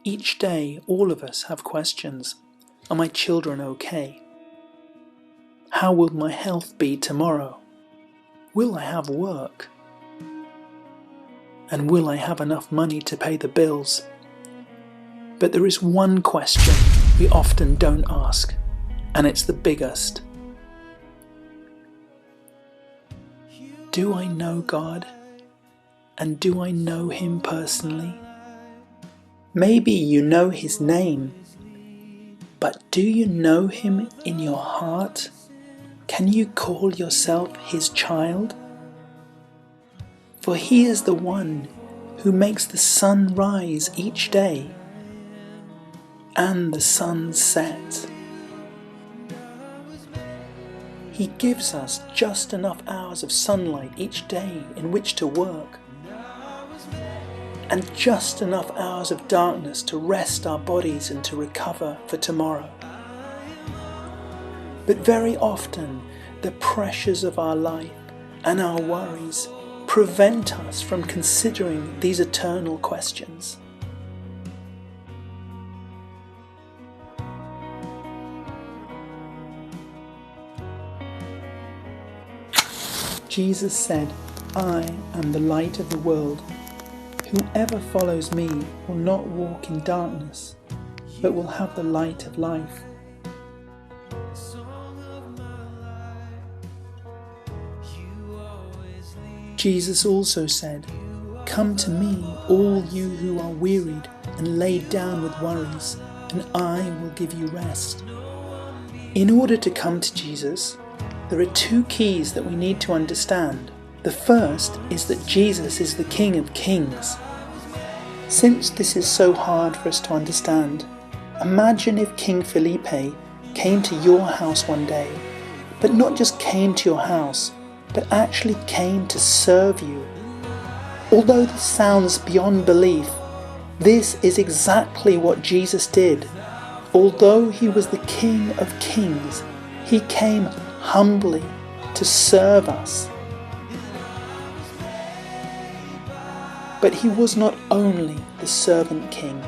Each day, all of us have questions. Are my children okay? How will my health be tomorrow? Will I have work? And will I have enough money to pay the bills? But there is one question we often don't ask, and it's the biggest. Do I know God? And do I know Him personally? Maybe you know His name, but do you know Him in your heart? Can you call yourself His child? For He is the one who makes the sun rise each day and the sun set. He gives us just enough hours of sunlight each day in which to work, and just enough hours of darkness to rest our bodies and to recover for tomorrow. But very often, the pressures of our life and our worries prevent us from considering these eternal questions. Jesus said, "I am the light of the world. Whoever follows me will not walk in darkness, but will have the light of life." Jesus also said, "Come to me, all you who are wearied and laid down with worries, and I will give you rest." In order to come to Jesus, there are two keys that we need to understand. The first is that Jesus is the King of Kings. Since this is so hard for us to understand, imagine if King Felipe came to your house one day, but not just came to your house, but actually came to serve you. Although this sounds beyond belief, this is exactly what Jesus did. Although he was the King of Kings, he came humbly to serve us. But he was not only the servant king,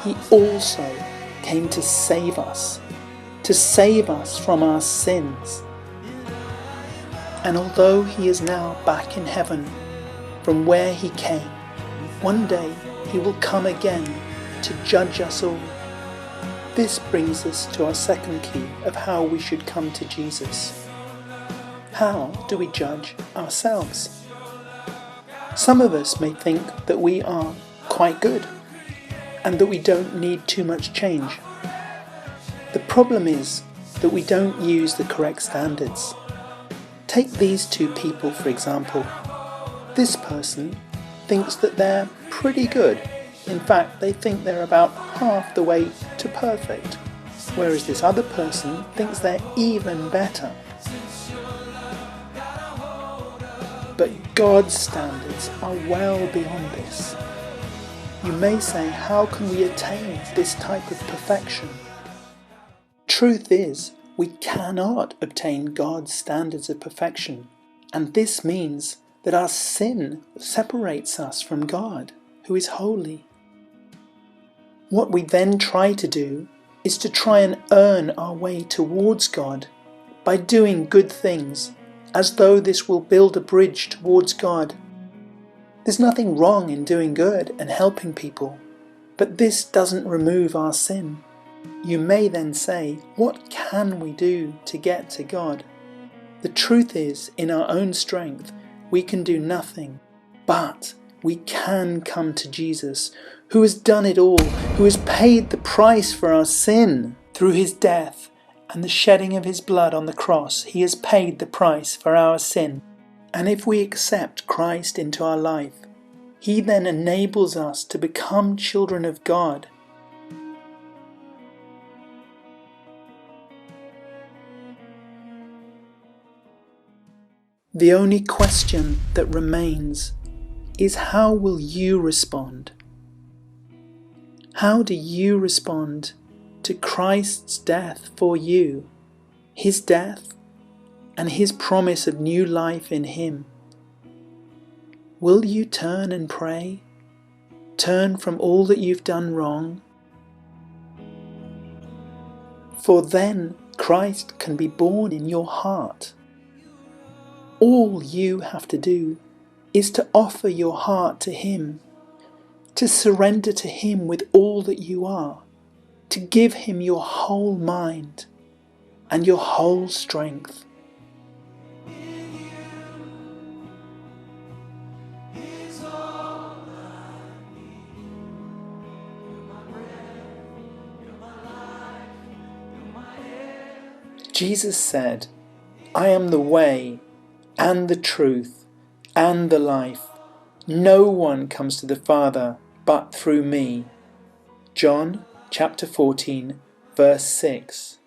he also came to save us from our sins. And although he is now back in heaven from where he came, one day he will come again to judge us all. This brings us to our second key of how we should come to Jesus. How do we judge ourselves? Some of us may think that we are quite good and that we don't need too much change. The problem is that we don't use the correct standards. Take these two people, for example. This person thinks that they're pretty good. In fact, they think they're about half the way to perfect, whereas this other person thinks they're even better. But God's standards are well beyond this. You may say, how can we attain this type of perfection? Truth is, we cannot obtain God's standards of perfection, and this means that our sin separates us from God, who is holy. What we then try to do is to try and earn our way towards God by doing good things, as though this will build a bridge towards God. There's nothing wrong in doing good and helping people, but this doesn't remove our sin. You may then say, what can we do to get to God? The truth is, in our own strength, we can do nothing, but we can come to Jesus, who has done it all, who has paid the price for our sin. Through his death and the shedding of his blood on the cross, he has paid the price for our sin. And if we accept Christ into our life, he then enables us to become children of God. The only question that remains is, how will you respond? How do you respond to Christ's death for you, his death and his promise of new life in him? Will you turn and pray? Turn from all that you've done wrong. For then Christ can be born in your heart. All you have to do is to offer your heart to Him, to surrender to Him with all that you are, to give Him your whole mind and your whole strength. Jesus said, "I am the way and the truth and the life. No one comes to the Father but through me." John chapter 14, verse 6.